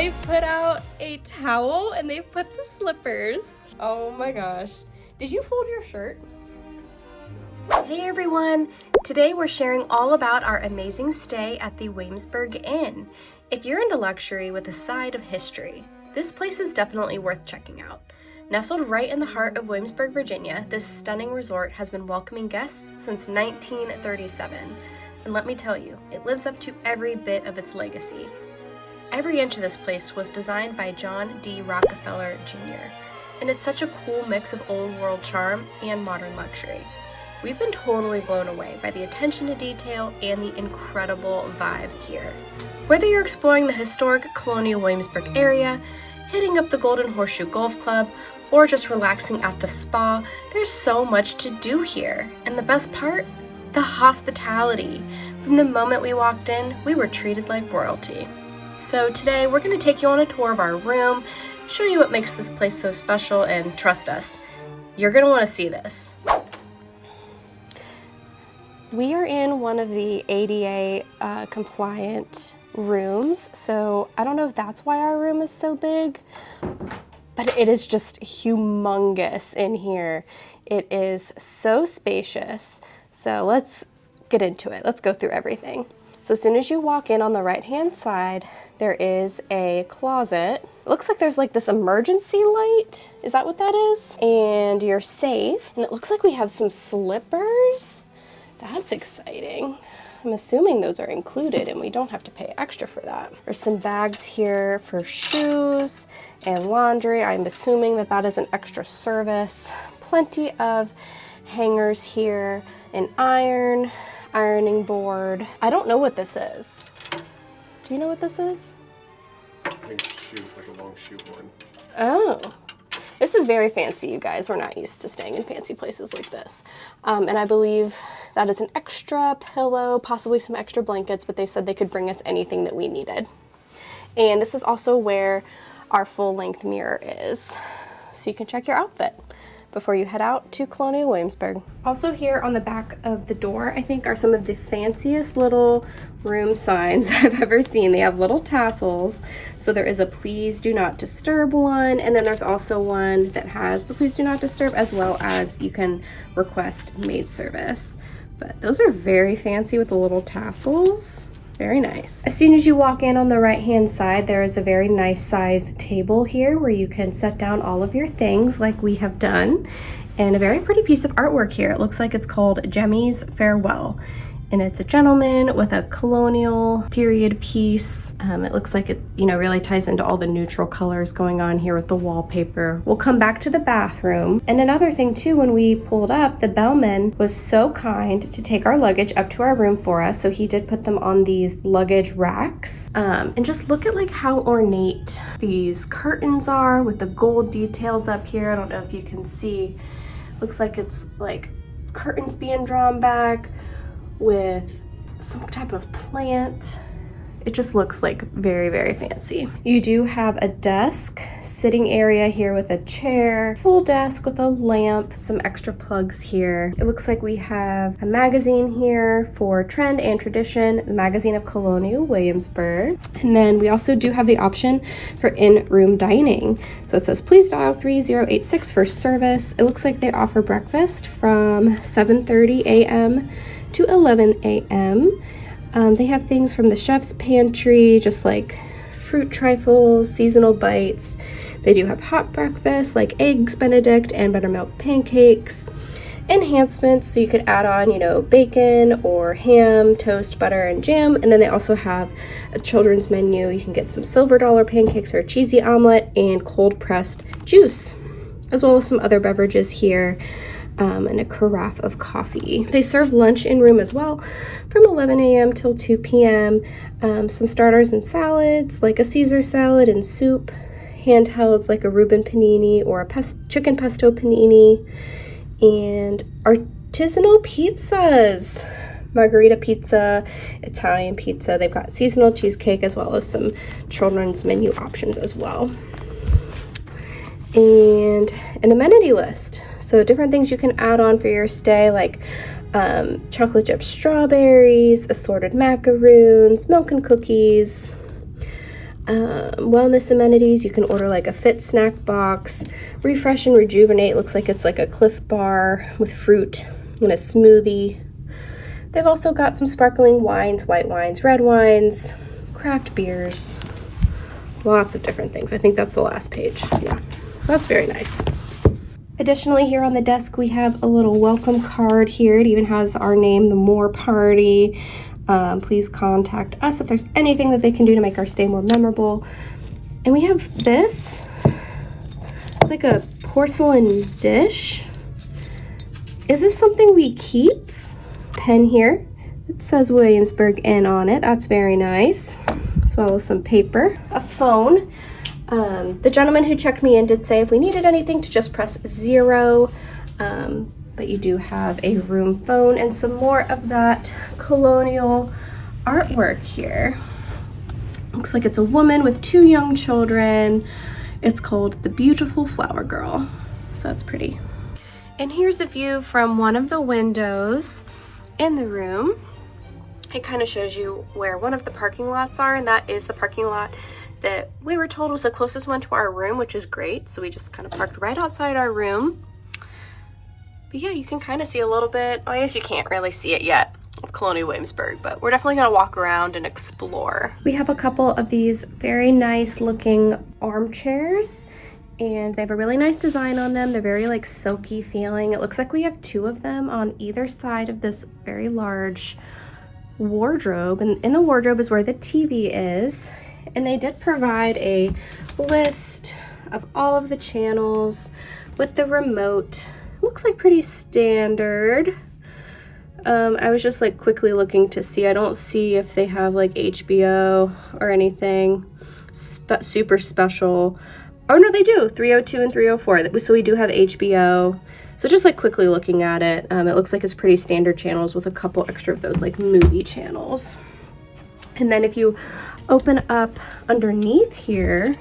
They put out a towel and they put the slippers. Oh my gosh. Did you fold your shirt? Hey everyone! Today we're sharing all about our amazing stay at the Williamsburg Inn. If you're into luxury with a side of history, this place is definitely worth checking out. Nestled right in the heart of Williamsburg, Virginia, this stunning resort has been welcoming guests since 1937. And let me tell you, it lives up to every bit of its legacy. Every inch of this place was designed by John D. Rockefeller Jr. And it's such a cool mix of old world charm and modern luxury. We've been totally blown away by the attention to detail and the incredible vibe here. Whether you're exploring the historic Colonial Williamsburg area, hitting up the Golden Horseshoe Golf Club, or just relaxing at the spa, there's so much to do here. And the best part? The hospitality. From the moment we walked in, we were treated like royalty. So today we're going to take you on a tour of our room, show you what makes this place so special, and trust us, you're going to want to see this. We are in one of the ADA compliant rooms, so I don't know if that's why our room is so big, but it is just humongous in here. It is so spacious. So let's get into it. Let's go through everything. So as soon as you walk in on the right-hand side, there is a closet. It looks like there's like this emergency light. Is that what that is? And your safe. And it looks like we have some slippers. That's exciting. I'm assuming those are included and we don't have to pay extra for that. There's some bags here for shoes and laundry. I'm assuming that that is an extra service. Plenty of hangers here, an ironing board. I don't know what this is. Do you know what this is? I think it's a shoe, like a long shoehorn. Oh. This is very fancy, you guys. We're not used to staying in fancy places like this. And I believe that is an extra pillow, possibly some extra blankets, but they said they could bring us anything that we needed. And this is also where our full-length mirror is. So you can check your outfit before you head out to Colonial Williamsburg. Also here on the back of the door, I think, are some of the fanciest little room signs I've ever seen. They have little tassels. So there is a please do not disturb one, and then there's also one that has the please do not disturb, as well as you can request maid service. But those are very fancy with the little tassels. Very nice. As soon as you walk in on the right-hand side, there is a very nice sized table here where you can set down all of your things like we have done. And a very pretty piece of artwork here. It looks like it's called Jemmy's Farewell. And it's a gentleman with a colonial period piece. It looks like it, really ties into all the neutral colors going on here with the wallpaper. We'll come back to the bathroom. And another thing too, when we pulled up, the bellman was so kind to take our luggage up to our room for us. So he did put them on these luggage racks. And just look at like how ornate these curtains are with the gold details up here. I don't know if you can see. Looks like it's like curtains being drawn back with some type of plant. It just looks like very, very fancy. You do have a desk, sitting area here with a chair, full desk with a lamp, some extra plugs here. It looks like we have a magazine here for Trend and Tradition, the magazine of Colonial Williamsburg. And then we also do have the option for in-room dining. So it says, please dial 3086 for service. It looks like they offer breakfast from 7:30 a.m. to 11 a.m. They have things from the chef's pantry, just like fruit trifles, seasonal bites. They do have hot breakfast like eggs Benedict and buttermilk pancakes. Enhancements, so you could add on, bacon or ham, toast, butter, and jam. And then they also have a children's menu. You can get some silver dollar pancakes or a cheesy omelet and cold pressed juice, as well as some other beverages here. And a carafe of coffee. They serve lunch in room as well from 11 a.m. till 2 p.m. Some starters and salads like a Caesar salad and soup, handhelds like a Reuben panini or a chicken pesto panini, and artisanal pizzas, margarita pizza, Italian pizza. They've got seasonal cheesecake as well as some children's menu options as well. And an amenity list. So different things you can add on for your stay, like chocolate chip strawberries, assorted macaroons, milk and cookies, Wellness amenities, you can order like a fit snack box. Refresh and rejuvenate, looks like it's like a Cliff Bar with fruit and a smoothie. They've also got some sparkling wines, white wines, red wines, craft beers, lots of different things. I think that's the last page. Yeah, that's very nice. Additionally, here on the desk, we have a little welcome card here. It even has our name, the Moore Party. Please contact us if there's anything that they can do to make our stay more memorable. And we have this. It's like a porcelain dish. Is this something we keep? Pen here. It says Williamsburg Inn on it. That's very nice. As well as some paper. A phone. The gentleman who checked me in did say if we needed anything to just press 0. But you do have a room phone and some more of that colonial artwork here. Looks like it's a woman with 2 young children. It's called The Beautiful Flower Girl. So that's pretty. And here's a view from one of the windows in the room. It kind of shows you where one of the parking lots are, and that is the parking lot that we were told was the closest one to our room, which is great. So we just kind of parked right outside our room. But yeah, you can kind of see a little bit, I guess you can't really see it yet, of Colonial Williamsburg, but we're definitely gonna walk around and explore. We have a couple of these very nice looking armchairs, and they have a really nice design on them. They're very like silky feeling. It looks like we have 2 of them on either side of this very large wardrobe, and in the wardrobe is where the TV is. And they did provide a list of all of the channels with the remote. Looks like pretty standard. I was just like quickly looking to see. I don't see if they have like HBO or anything super special. Oh no, they do. 302 and 304. So we do have HBO. So just like quickly looking at it, it looks like it's pretty standard channels with a couple extra of those like movie channels. And then if you open up underneath here,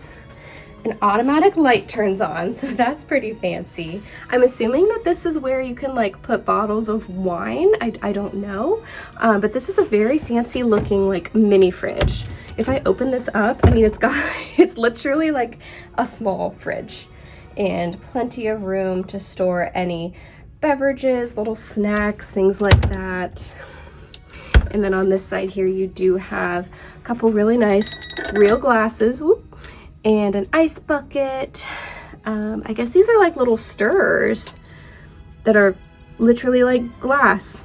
an automatic light turns on, so that's pretty fancy. I'm assuming that this is where you can like put bottles of wine. I don't know, but this is a very fancy looking like mini fridge. If I open this up, I mean, it's literally like a small fridge and plenty of room to store any beverages, little snacks, things like that. And then on this side here, you do have a couple really nice real glasses. Whoop. And an ice bucket. I guess these are like little stirrers that are literally like glass.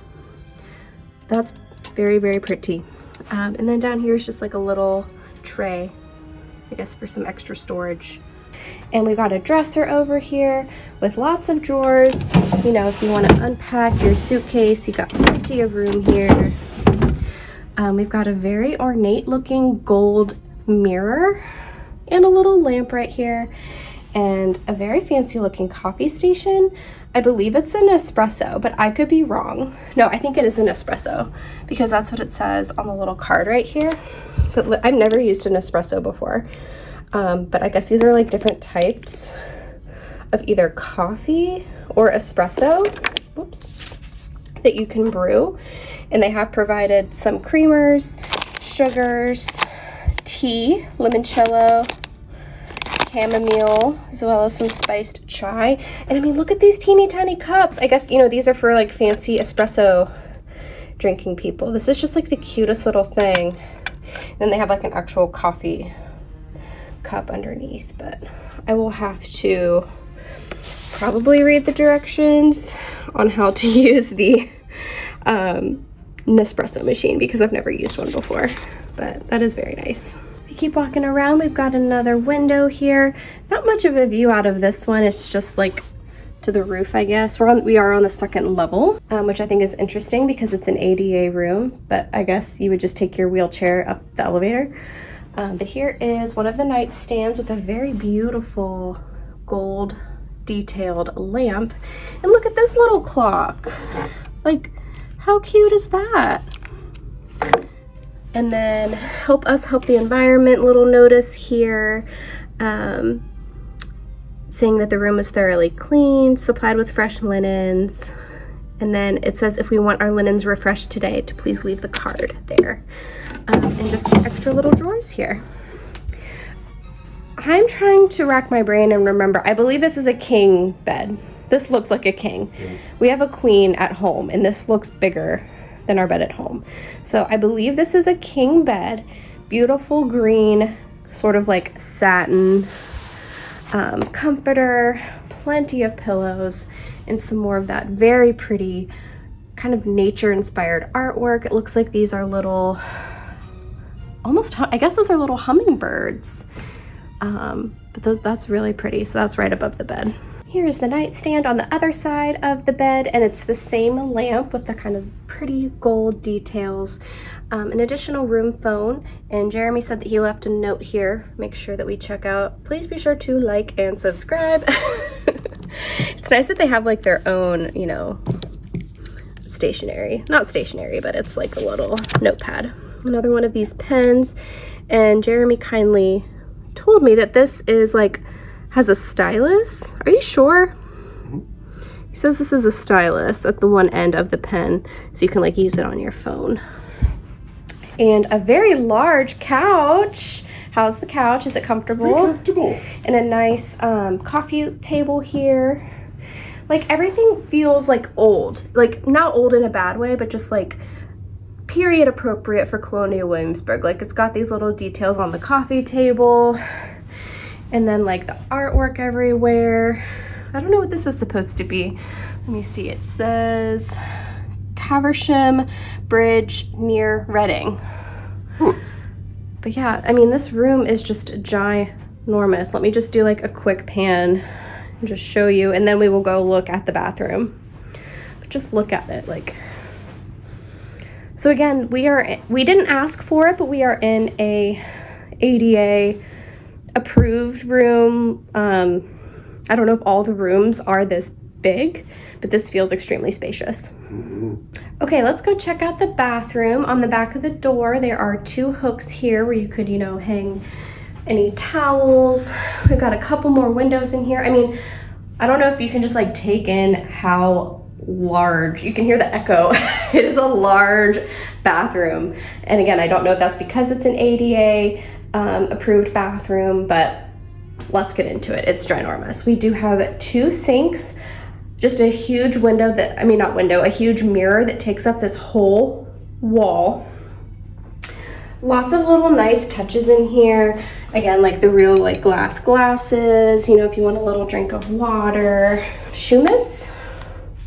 That's very, very pretty. And then down here is just like a little tray, I guess for some extra storage. And we've got a dresser over here with lots of drawers. You know, if you want to unpack your suitcase, you got plenty of room here. We've got a very ornate looking gold mirror and a little lamp right here, and a very fancy looking coffee station. I believe it's an espresso, but I could be wrong. No, I think it is an espresso because that's what it says on the little card right here. But I've never used an espresso before. But I guess these are like different types of either coffee or espresso, oops, that you can brew. And they have provided some creamers, sugars, tea, limoncello, chamomile, as well as some spiced chai. And I mean, look at these teeny tiny cups. I guess, you know, these are for like fancy espresso drinking people. This is just like the cutest little thing. And then they have like an actual coffee cup underneath, but I will have to probably read the directions on how to use the Nespresso machine because I've never used one before, but that is very nice. If you keep walking around, we've got another window here. Not much of a view out of this one. It's just like to the roof, I guess. We are on the 2nd level, which I think is interesting because it's an ADA room, but I guess you would just take your wheelchair up the elevator. But here is one of the nightstands with a very beautiful gold detailed lamp. And look at this little clock. Like, how cute is that? And then help us help the environment, little notice here, saying that the room is thoroughly cleaned, supplied with fresh linens. And then it says if we want our linens refreshed today, to please leave the card there. And just some extra little drawers here. I'm trying to rack my brain and remember. I believe this is a king bed. This looks like a king. We have a queen at home, and this looks bigger than our bed at home. So I believe this is a king bed. Beautiful green, sort of like satin comforter, plenty of pillows, and some more of that very pretty kind of nature-inspired artwork. It looks like these are little, almost, I guess those are little hummingbirds. But that's really pretty. So that's right above the bed. Here's the nightstand on the other side of the bed, and it's the same lamp with the kind of pretty gold details. An additional room phone, and Jeremy said that he left a note here. Make sure that we check out. Please be sure to like and subscribe. It's nice that they have like their own, you know, stationery. Not stationery, but it's like a little notepad. Another one of these pens, and Jeremy kindly told me that this is like, has a stylus. Are you sure? He says this is a stylus at the one end of the pen, so you can like use it on your phone. And a very large couch. How's the couch? Is it comfortable? It's very comfortable. And a nice coffee table here. Like everything feels like old. Like not old in a bad way, but just like period appropriate for Colonial Williamsburg. Like it's got these little details on the coffee table. And then like the artwork everywhere. I don't know what this is supposed to be. Let me see. It says Caversham Bridge near Reading. But yeah, I mean, this room is just ginormous. Let me just do like a quick pan and just show you, and then we will go look at the bathroom. But just look at it, like. So again, we didn't ask for it, but we are in a ADA approved room. I don't know if all the rooms are this big, but this feels extremely spacious. Okay, let's go check out the bathroom. On the back of the door, there are 2 hooks here where you could, you know, hang any towels. We've got a couple more windows in here. I mean, I don't know if you can just like take in how large, you can hear the echo. It is a large bathroom. And again, I don't know if that's because it's an ADA approved bathroom, but let's get into it. It's ginormous. We do have 2 sinks, just a huge window that, I mean, not window, a huge mirror that takes up this whole wall. Lots of little nice touches in here. Again, like the real like glass glasses, you know, if you want a little drink of water. Shoe mitts?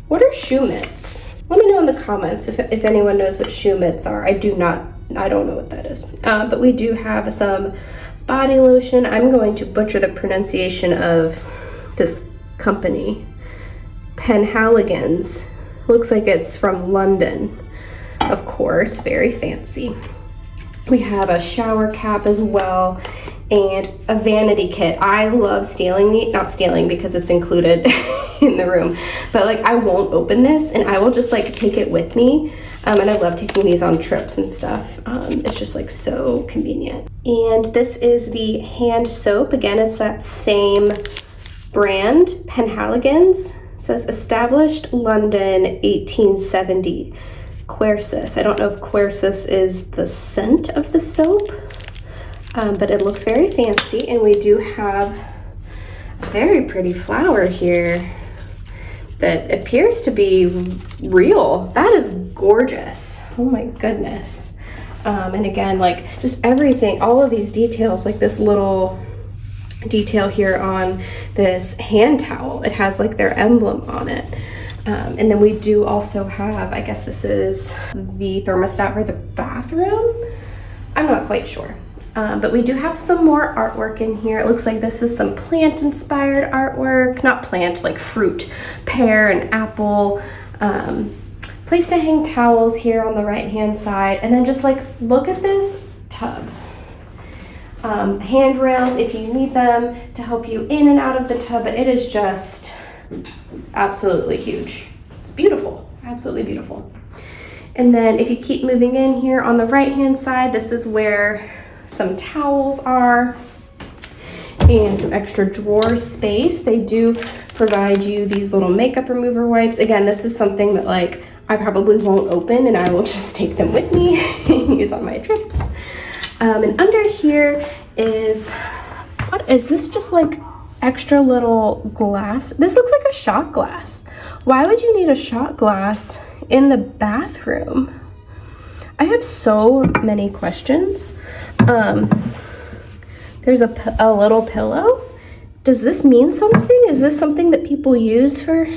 What are shoe mitts? Let me know in the comments if anyone knows what shoe mitts are. I don't know what that is. But we do have some body lotion. I'm going to butcher the pronunciation of this company. Penhaligon's. Looks like it's from London, of course, very fancy. We have a shower cap as well, and a vanity kit. I love stealing these, not stealing because it's included in the room, but like I won't open this and I will just like take it with me. And I love taking these on trips and stuff. It's just like so convenient. And this is the hand soap. Again, it's that same brand, Penhaligon's. It says established London 1870. Quercus. I don't know if Quercus is the scent of the soap, but it looks very fancy. And we do have a very pretty flower here that appears to be real. That is gorgeous. Oh my goodness. And again, like just everything, all of these details, like this little detail here on this hand towel. It has like their emblem on it. And then we do also have, I guess this is the thermostat for the bathroom. I'm not quite sure. But we do have some more artwork in here. It looks like this is some plant-inspired artwork. Not plant, like fruit, pear and apple. Place to hang towels here on the right-hand side. And then just like, look at this tub. Handrails if you need them to help you in and out of the tub, but it is just absolutely huge. It's beautiful, absolutely beautiful. And then if you keep moving in here on the right-hand side, this is where some towels are and some extra drawer space. They do provide you these little makeup remover wipes. Again, this is something that like I probably won't open and I will just take them with me and use on my trips. And under here is What is this? Just like extra little glass? This looks like a shot glass. Why would you need a shot glass in the bathroom? I have so many questions. There's a little pillow. Does this mean something? Is this something that people use for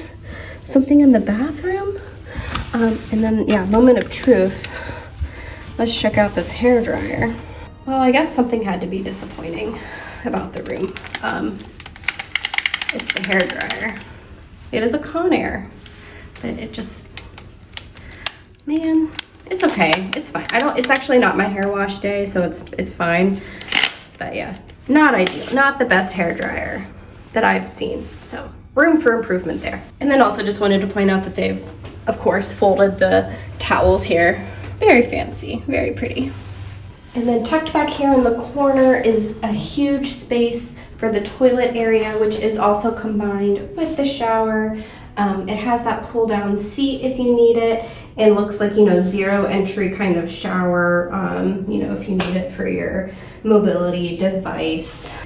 something in the bathroom? And then, yeah, moment of truth. Let's check out this hairdryer. Well, I guess something had to be disappointing about the room. It's the hairdryer. It is a Conair, but it just, man, it's okay. It's fine. It's actually not my hair wash day, so it's fine. But yeah, not ideal. Not the best hairdryer that I've seen. So room for improvement there. And then also just wanted to point out that they've, of course, folded the towels here. Very fancy, very pretty. And then tucked back here in the corner is a huge space for the toilet area, which is also combined with the shower. It has that pull down seat if you need it, and looks like, you know, zero entry kind of shower, you know, if you need it for your mobility device.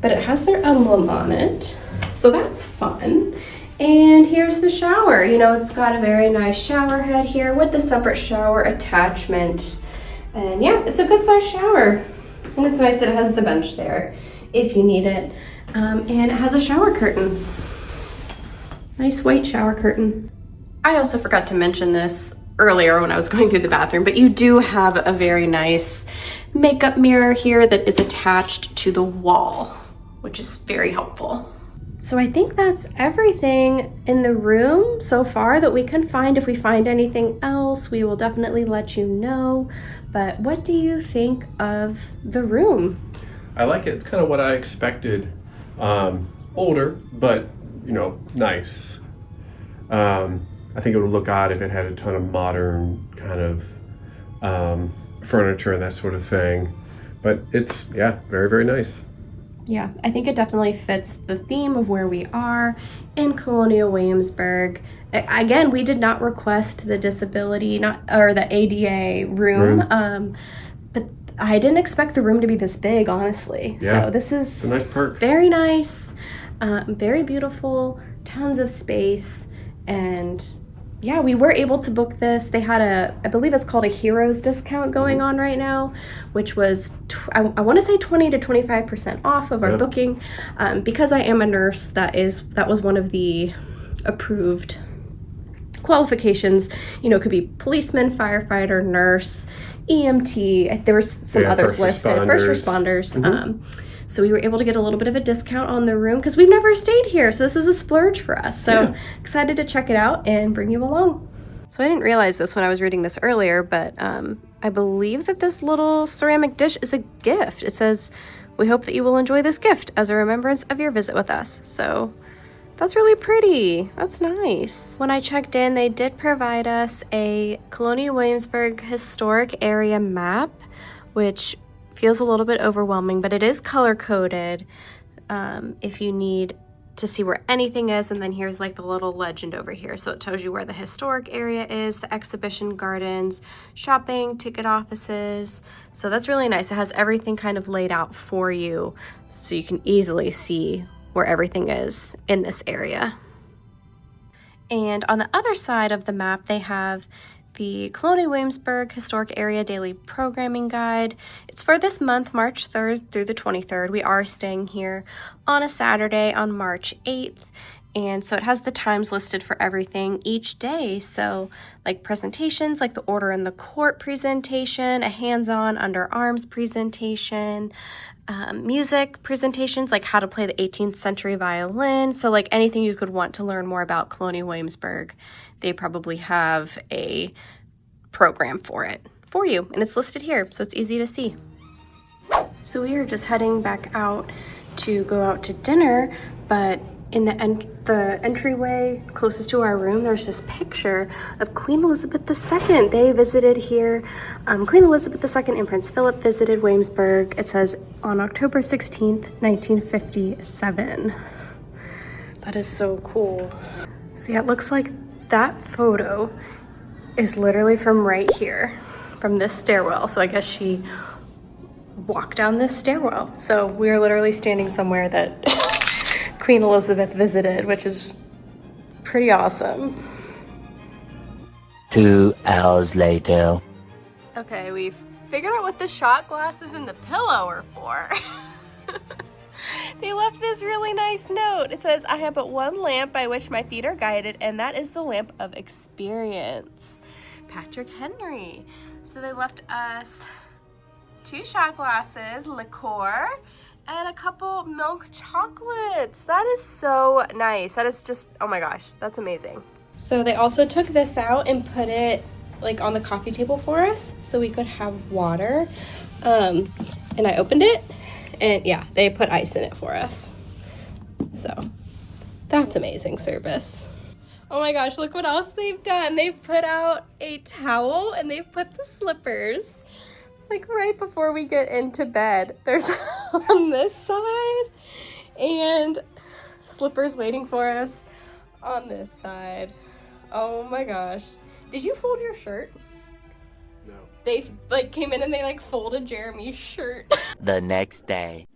But it has their emblem on it, so that's fun. And here's the shower. You know, it's got a very nice shower head here with the separate shower attachment. And yeah, it's a good sized shower. And it's nice that it has the bench there if you need it. And it has a shower curtain. Nice white shower curtain. I also forgot to mention this earlier when I was going through the bathroom, but you do have a very nice makeup mirror here that is attached to the wall, which is very helpful. So I think that's everything in the room so far that we can find. If we find anything else, we will definitely let you know. But what do you think of the room? I like it. It's kind of what I expected. Older, but, you know, nice. I think it would look odd if it had a ton of modern kind of furniture and that sort of thing. But it's, yeah, very, very nice. Yeah, I think it definitely fits the theme of where we are in Colonial Williamsburg. Again, we did not request the disability, or the ADA room. But I didn't expect the room to be this big, honestly. Yeah, so this is it's a nice perk. Very nice, very beautiful, tons of space, and yeah, we were able to book this. They had I believe it's called a Heroes discount going on right now, which was, I want to say 20 to 25% off of our booking. Because I am a nurse, that was one of the approved qualifications. You know, it could be policeman, firefighter, nurse, EMT. There were some others listed. First responders. So we were able to get a little bit of a discount on the room because we've never stayed here. So this is a splurge for us. So excited to check it out and bring you along. So I didn't realize this when I was reading this earlier, but I believe that this little ceramic dish is a gift. It says, "We hope that you will enjoy this gift as a remembrance of your visit with us." So that's really pretty. That's nice. When I checked in, they did provide us a Colonial Williamsburg historic area map, which feels a little bit overwhelming, but it is color-coded if you need to see where anything is. And then here's like the little legend over here. So it tells you where the historic area is, the exhibition gardens, shopping, ticket offices. So that's really nice. It has everything kind of laid out for you so you can easily see where everything is in this area. And on the other side of the map, they have the Colonial Williamsburg Historic Area Daily Programming Guide. It's for this month, March 3rd through the 23rd. We are staying here on a Saturday on March 8th. And so it has the times listed for everything each day. So like presentations, like the Order in the Court presentation, a hands-on under arms presentation, music presentations, like how to play the 18th century violin. So like anything you could want to learn more about Colonial Williamsburg, they probably have a program for it for you. And it's listed here, so it's easy to see. So we are just heading back out to go out to dinner, but in the entryway closest to our room, there's this picture of Queen Elizabeth II. They visited here. Queen Elizabeth II and Prince Philip visited Williamsburg. It says on October 16th, 1957. That is so cool. So yeah, it looks like that photo is literally from right here, from this stairwell. So I guess she walk down this stairwell. So we're literally standing somewhere that Queen Elizabeth visited, which is pretty awesome. 2 hours later. Okay, we've figured out what the shot glasses and the pillow are for. They left this really nice note. It says, I have but one lamp by which my feet are guided, and that is the lamp of experience. Patrick Henry. So they left us 2 shot glasses, liqueur, and a couple milk chocolates. That is so nice. That is just, oh my gosh, that's amazing. So they also took this out and put it like on the coffee table for us so we could have water. And I opened it, and yeah, they put ice in it for us. So that's amazing service. Oh my gosh, look what else they've done. They've put out a towel and they've put the slippers like right before we get into bed. There's on this side and slippers waiting for us on this side. Oh my gosh. Did you fold your shirt? No. They like came in and they like folded Jeremy's shirt. The next day.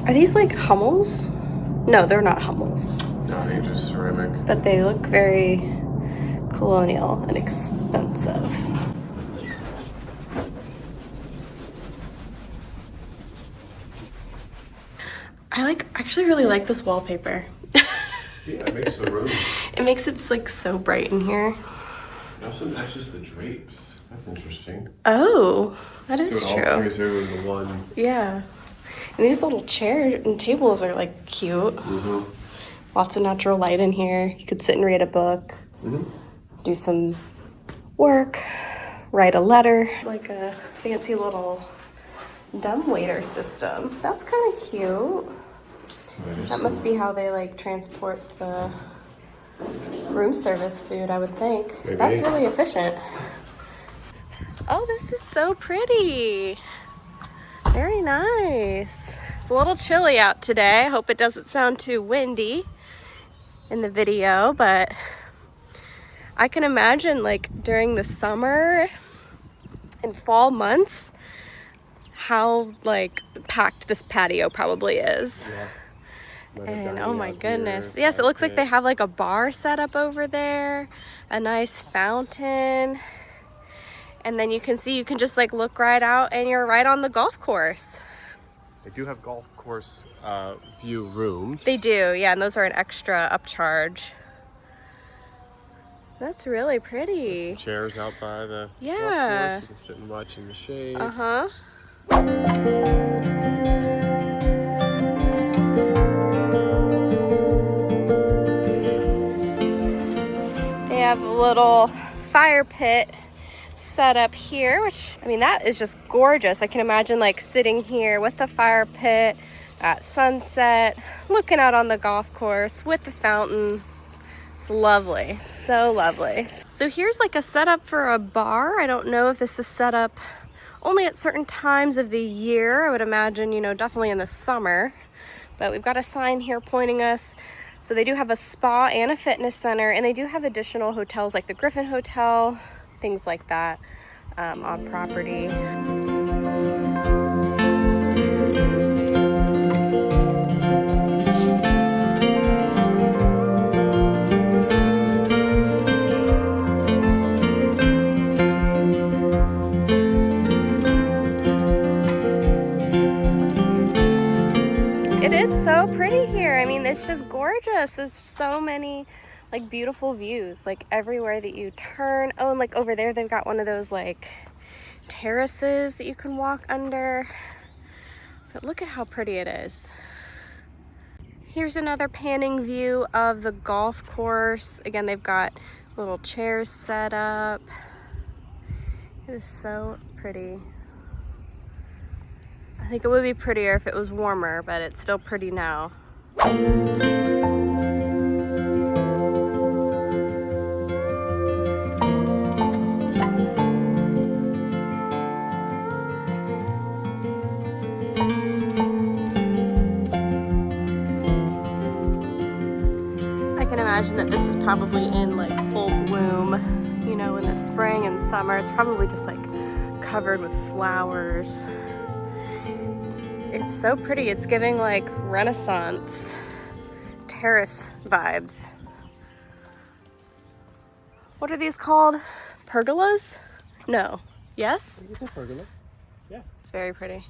Are these like Hummels? No, they're not Hummels. No, I think just ceramic. But they look very colonial and expensive. I actually really like this wallpaper. Yeah, it makes the room. It makes it like so bright in here. It also matches the drapes. That's interesting. Oh, that is So it all true. carries over into one. Yeah. And these little chairs and tables are like cute. Mm-hmm. Lots of natural light in here. You could sit and read a book, do some work, write a letter. Like a fancy little dumbwaiter system. That's kind of cute. That must be how they like transport the room service food, I would think. Maybe. That's really efficient. Oh, this is so pretty. Very nice. It's a little chilly out today. I hope it doesn't sound too windy in the video, but I can imagine like during the summer and fall months how like packed this patio probably is. Yeah. And oh my goodness. Yes, it looks like they have like a bar set up over there, a nice fountain. And then you can see, you can just like look right out and you're right on the golf course. They do have golf course view rooms. They do, yeah, and those are an extra upcharge. That's really pretty. Some chairs out by the Yeah. golf course. You can sit and watch in the shade. Uh-huh. They have a little fire pit set up here, which, I mean, that is just gorgeous. I can imagine like sitting here with the fire pit at sunset, looking out on the golf course with the fountain. It's lovely, so lovely. So here's like a setup for a bar. I don't know if this is set up only at certain times of the year. I would imagine, you know, definitely in the summer. But we've got a sign here pointing us. So they do have a spa and a fitness center, and they do have additional hotels like the Griffin Hotel, things like that on property. It's just gorgeous. There's so many like beautiful views, like everywhere that you turn. Oh, and like over there they've got one of those like terraces that you can walk under. But look at how pretty it is. Here's another panning view of the golf course. Again, they've got little chairs set up. It is so pretty. I think it would be prettier if it was warmer, but it's still pretty now. I can imagine that this is probably in like full bloom, you know, in the spring and summer. It's probably just like covered with flowers. It's so pretty. It's giving like Renaissance terrace vibes. What are these called? Pergolas? No. Yes? It's a pergola. Yeah. It's very pretty.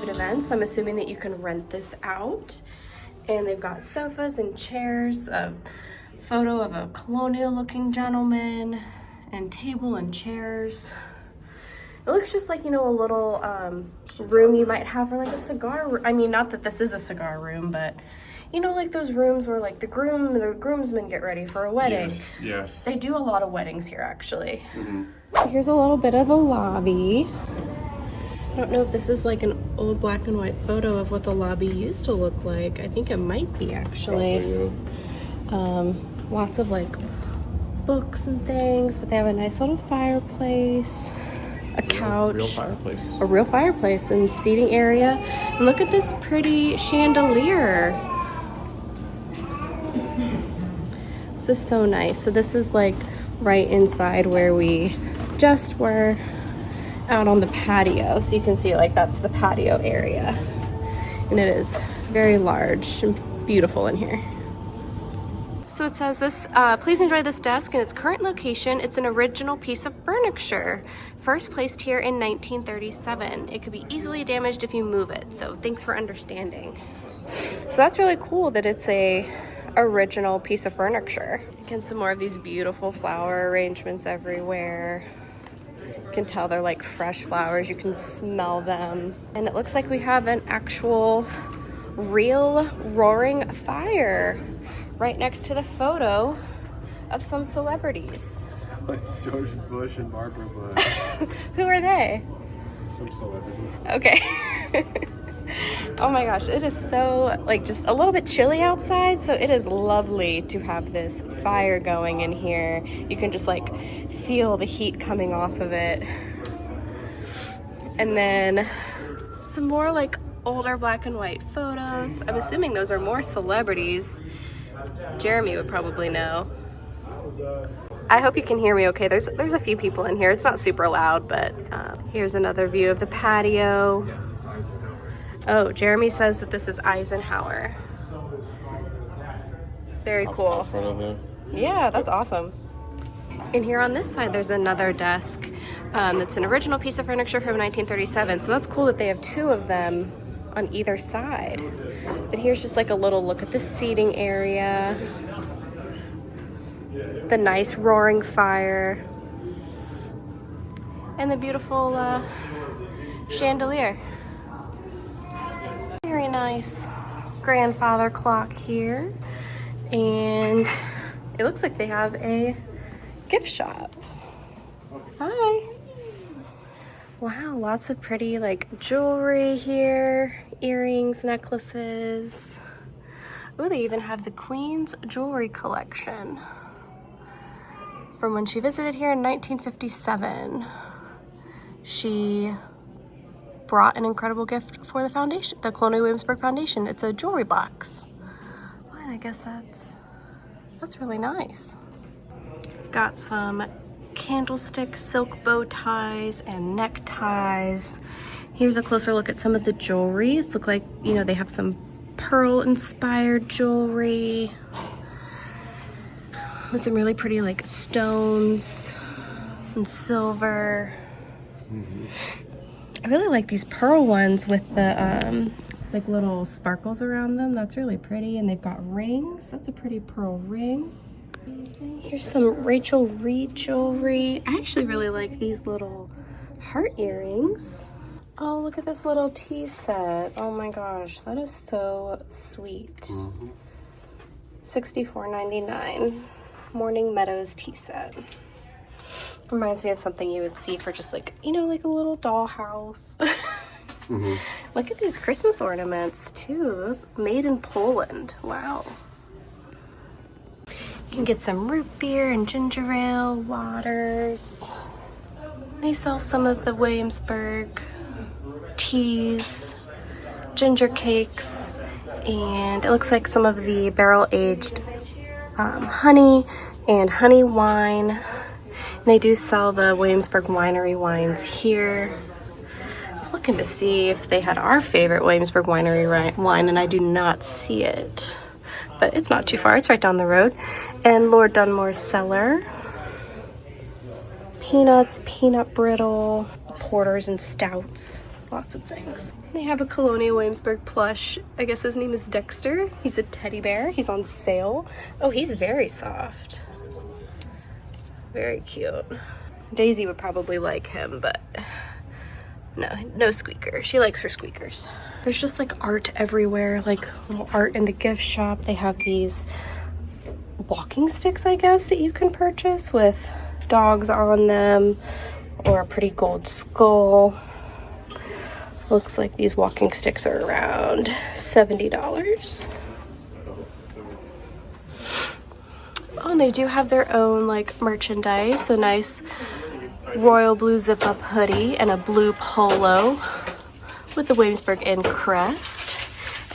Events. I'm assuming that you can rent this out, and they've got sofas and chairs, a photo of a colonial looking gentleman, and table and chairs. It looks just like, you know, a little room you might have for like a cigar. I mean, not that this is a cigar room, but you know, like those rooms where like the groomsmen get ready for a wedding. Yes, yes. They do a lot of weddings here, actually. Mm-hmm. So here's a little bit of the lobby. I don't know if this is like an old black and white photo of what the lobby used to look like. I think it might be, actually. Lots of like books and things, but they have a nice little fireplace, a couch, a real fireplace and seating area. And look at this pretty chandelier. This is so nice. So this is like right inside where we just were, out on the patio. So you can see like that's the patio area. And it is very large and beautiful in here. So it says this, please enjoy this desk in its current location. It's an original piece of furniture, first placed here in 1937. It could be easily damaged if you move it. So thanks for understanding. So that's really cool that it's a original piece of furniture. Again, some more of these beautiful flower arrangements everywhere. You can tell they're like fresh flowers. You can smell them. And it looks like we have an actual real roaring fire right next to the photo of some celebrities. It's George Bush and Barbara Bush. Who are they? Some celebrities. Okay. Oh my gosh, it is so like just a little bit chilly outside, so it is lovely to have this fire going in here. You can just like feel the heat coming off of it. And then some more like older black and white photos. I'm assuming those are more celebrities. Jeremy would probably know. I hope you can hear me okay. There's a few people in here. It's not super loud, but here's another view of the patio. Oh, Jeremy says that this is Eisenhower. Very cool. Yeah, that's awesome. And here on this side, there's another desk that's an original piece of furniture from 1937. So that's cool that they have two of them on either side. But here's just like a little look at the seating area. The nice roaring fire. And the beautiful chandelier. Very nice grandfather clock here. And it looks like they have a gift shop. Hi. Wow, lots of pretty like jewelry here. Earrings, necklaces. Oh, they even have the Queen's jewelry collection from when she visited here in 1957. She brought an incredible gift for the foundation, the Colonial Williamsburg Foundation. It's a jewelry box. And I guess that's really nice. Got some candlestick silk bow ties and neckties. Here's a closer look at some of the jewelry. It looks like, you know, they have some pearl inspired jewelry with some really pretty like stones and silver. I really like these pearl ones with the like little sparkles around them. That's really pretty. And they've got rings. That's a pretty pearl ring. Here's some Rachel Reed jewelry. I actually really like these little heart earrings. Oh, look at this little tea set. Oh my gosh, that is so sweet. $64.99. Morning Meadows tea set. Reminds me of something you would see for just like, you know, like a little dollhouse. Look at these Christmas ornaments too. Those made in Poland. Wow. You can get some root beer and ginger ale, waters. They sell some of the Williamsburg teas, ginger cakes, and it looks like some of the barrel-aged honey and honey wine. And they do sell the Williamsburg winery wines here. I was looking to see if they had our favorite Williamsburg winery wine, and I do not see it. But it's not too far. It's right down the road. And Lord Dunmore's cellar. Peanuts, peanut brittle, porters and stouts. Lots of things. They have a Colonial Williamsburg plush. I guess his name is Dexter. He's a teddy bear. He's on sale. Oh, he's very soft. Very cute. Daisy would probably like him, but no squeaker. She likes her squeakers. There's just like art everywhere, like little art in the gift shop. They have these walking sticks, I guess, that you can purchase with dogs on them, or a pretty gold skull. Looks like these walking sticks are around $70. Oh, and they do have their own like merchandise. A nice royal blue zip-up hoodie and a blue polo with the Williamsburg Inn crest.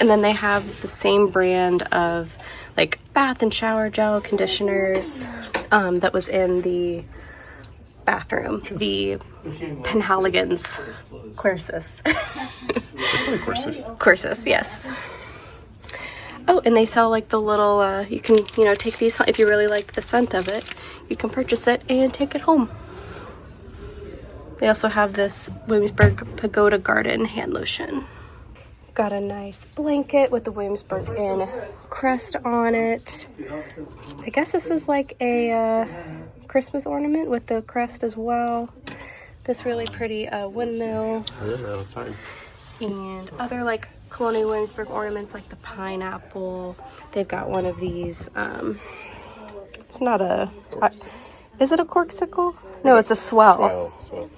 And then they have the same brand of like bath and shower gel conditioners that was in the bathroom, the Penhaligons Quercus. Quercus, yes. Oh, and they sell like the little, you can, you know, take these, if you really like the scent of it, you can purchase it and take it home. They also have this Williamsburg Pagoda Garden hand lotion. Got a nice blanket with the Williamsburg Inn crest on it. I guess this is like a Christmas ornament with the crest as well. This really pretty windmill. Yeah, that's fine. And other like Colonial Williamsburg ornaments like the pineapple. They've got one of these, it's not a, is it a corksicle? No, it's a swell. Swell.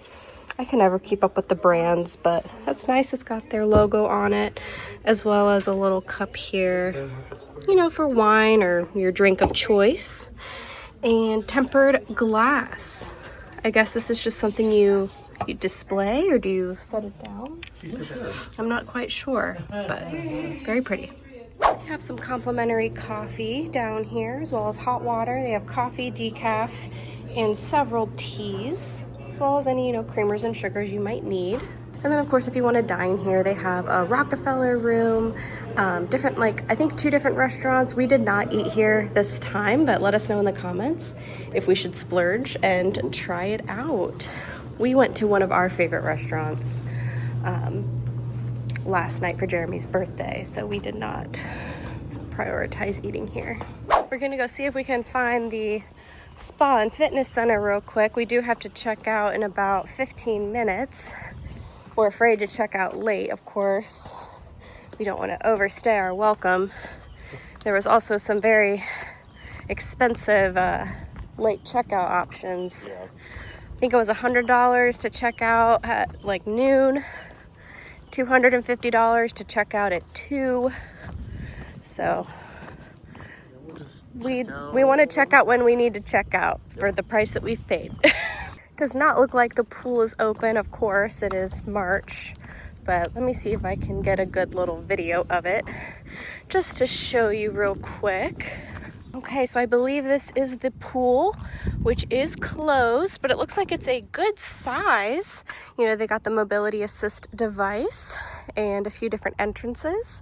I can never keep up with the brands, but that's nice. It's got their logo on it, as well as a little cup here, you know, for wine or your drink of choice. And tempered glass. I guess this is just something you display, or do you set it down? I'm not quite sure, but very pretty. They have some complimentary coffee down here, as well as hot water. They have coffee, decaf, and several teas, as well as any, you know, creamers and sugars you might need. And then, of course, if you want to dine here, they have a Rockefeller room, different, like, I think 2 different restaurants. We did not eat here this time, but let us know in the comments if we should splurge and try it out. We went to one of our favorite restaurants last night for Jeremy's birthday, so we did not prioritize eating here. We're gonna go see if we can find the spa and fitness center real quick. We do have to check out in about 15 minutes. We're afraid to check out late, of course. We don't want to overstay our welcome. There was also some very expensive late checkout options. Yeah. I think it was $100 to check out at like noon, $250 to check out at 2. So we want to check out when we need to check out for the price that we've paid. Does not look like the pool is open. Of course, it is March, but let me see if I can get a good little video of it just to show you real quick. Okay, so I believe this is the pool, which is closed, but it looks like it's a good size. You know, they got the mobility assist device and a few different entrances.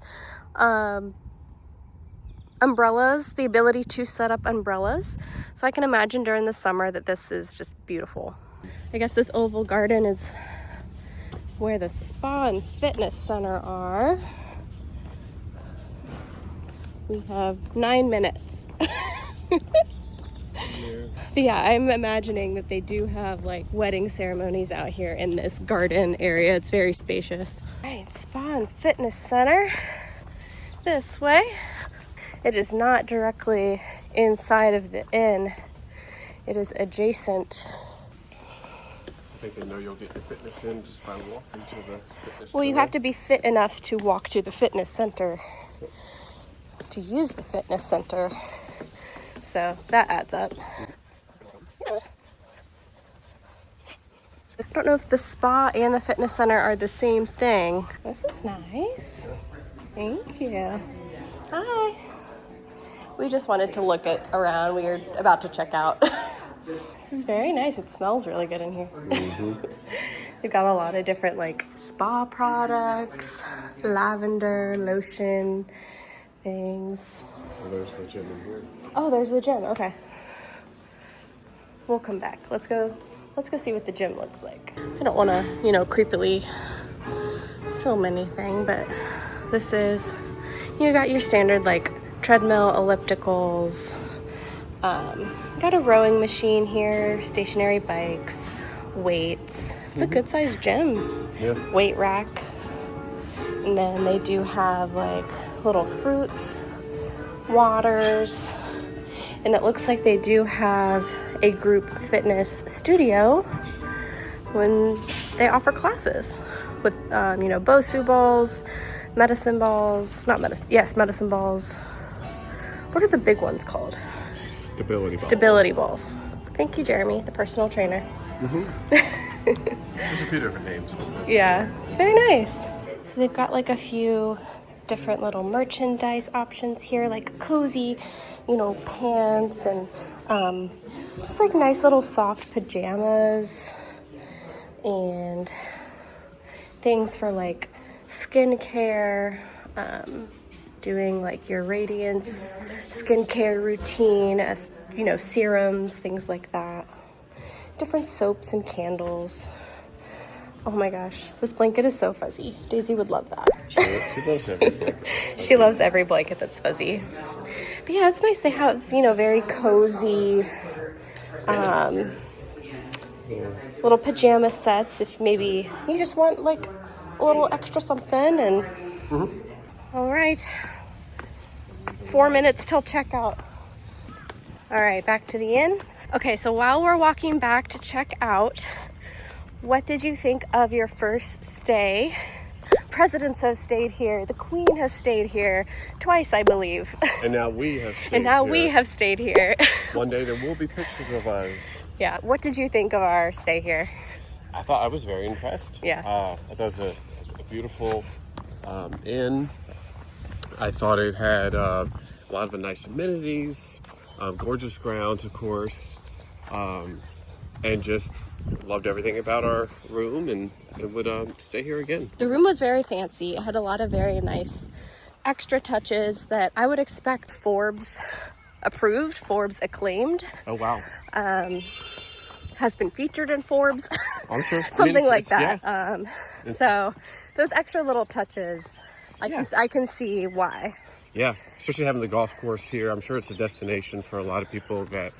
Umbrellas, the ability to set up umbrellas. So I can imagine during the summer that this is just beautiful. I guess this oval garden is where the spa and fitness center are. We have 9 minutes. Yeah, I'm imagining that they do have like wedding ceremonies out here in this garden area. It's very spacious. All right, spa and fitness center. This way. It is not directly inside of the inn. It is adjacent. I think they know you'll get your fitness in just by walking to the fitness Well, you center. have to be fit enough to walk to the fitness center, to use the fitness center. So that adds up. Yeah. I don't know if the spa and the fitness center are the same thing. This is nice. Thank you. Hi. We just wanted to look around. We were about to check out. This is very nice. It smells really good in here. They've got a lot of different like spa products, lavender, lotion, things. Oh, there's the gym in here. Oh, there's the gym. Okay. We'll come back. Let's go see what the gym looks like. I don't want to, creepily film anything, but this is, you got your standard like treadmill, ellipticals. Got a rowing machine here, stationary bikes, weights. It's a good sized gym. Yeah. Weight rack. And then they do have like little fruits, waters, and it looks like they do have a group fitness studio when they offer classes with, Bosu balls, medicine balls, medicine balls. What are the big ones called? Stability ball. Stability balls. Thank you, Jeremy, the personal trainer. There's a few different names. Yeah, it's very nice. So they've got like a few different little merchandise options here, like cozy, pants and just like nice little soft pajamas and things for like skincare, doing like your radiance skincare routine, as serums, things like that. Different soaps and candles. Oh my gosh, this blanket is so fuzzy. Daisy would love that. She loves everything. She loves every blanket that's fuzzy. But yeah, it's nice. They have, very cozy little pajama sets if maybe you just want like a little extra something. And all right, 4 minutes till checkout. All right, back to the inn. Okay, so while we're walking back to check out, what did you think of your first stay? Presidents have stayed here. The Queen has stayed here twice, I believe. And now we have stayed And now here. we have stayed here. One day there will be pictures of us. Yeah. What did you think of our stay here? I thought I was very impressed. Yeah. I thought it was a beautiful inn. I thought it had a lot of nice amenities, gorgeous grounds, of course, and just loved everything about our room and would stay here again. The room was very fancy. It had a lot of very nice extra touches that I would expect Forbes approved, Forbes acclaimed. Oh, wow. Has been featured in Forbes. I'm sure. Something like that. Yeah. So those extra little touches, I can see why. Yeah, especially having the golf course here. I'm sure it's a destination for a lot of people that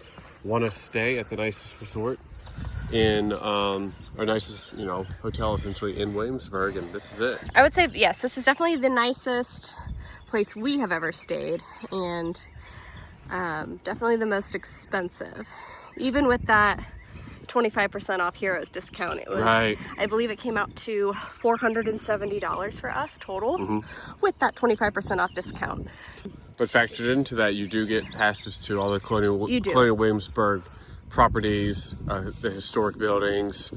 want to stay at the nicest resort in our nicest hotel essentially in Williamsburg, and this is it. I would say yes, this is definitely the nicest place we have ever stayed, and definitely the most expensive. Even with that 25% off Heroes discount, it was Right. I believe it came out to $470 for us total with that 25% off discount. But factored into that, you do get passes to all the You do. Colonial Williamsburg properties, the historic buildings,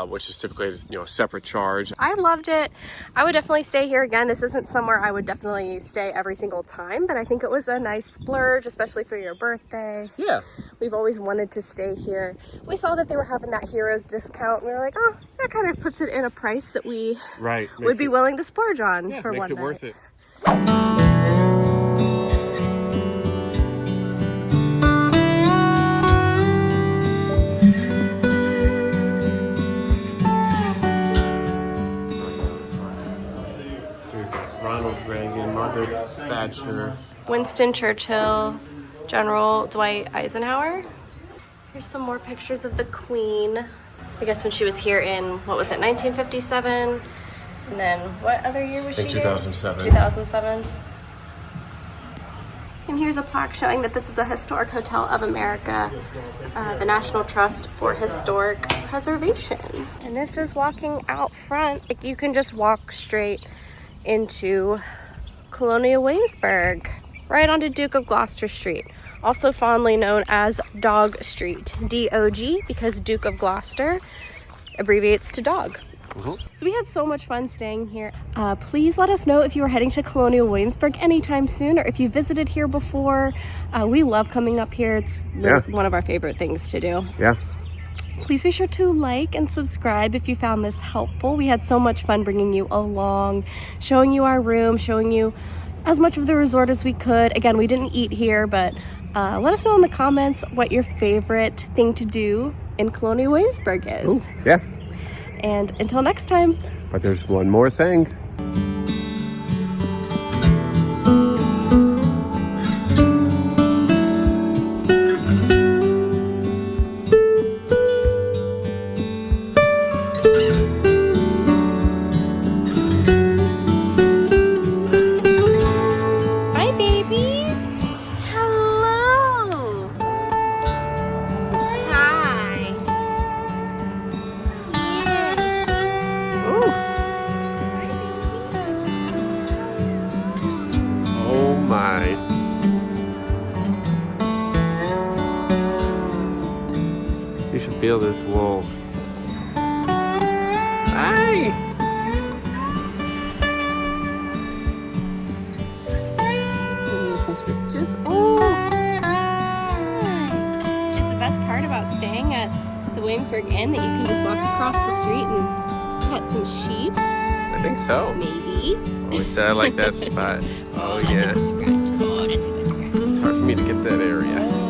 which is typically, you know, a separate charge. I loved it. I would definitely stay here again. This isn't somewhere I would definitely stay every single time, but I think it was a nice splurge, especially for your birthday. Yeah. We've always wanted to stay here. We saw that they were having that Heroes discount, and we were like, oh, that kind of puts it in a price that we would be willing to splurge on for one night. Makes it worth it. Ronald Reagan, Margaret Thatcher, Winston Churchill, General Dwight Eisenhower. Here's some more pictures of the Queen. I guess when she was here in, what was it, 1957? And then what other year was she here? 2007. 2007. And here's a plaque showing that this is a historic hotel of America, the National Trust for Historic Preservation. And this is walking out front. Like, you can just walk straight into Colonial Williamsburg, right onto Duke of Gloucester Street, also fondly known as Dog Street, D-O-G, because Duke of Gloucester abbreviates to dog. So we had so much fun staying here. Please let us know if you are heading to Colonial Williamsburg anytime soon, or if you visited here before. We love coming up here. It's one of our favorite things to do. Yeah. Please be sure to like and subscribe if you found this helpful. We had so much fun bringing you along, showing you our room, showing you as much of the resort as we could. Again, we didn't eat here, but let us know in the comments what your favorite thing to do in Colonial Williamsburg is. Ooh, yeah. And until next time. But there's one more thing. You should feel this wool. Hi! Some scratches. Oh! Is the best part about staying at the Williamsburg Inn that you can just walk across the street and pet some sheep? I think so. Maybe. Oh, he said I like that spot. Oh, that's a good scratch. Oh, that's a good scratch. It's hard for me to get that area.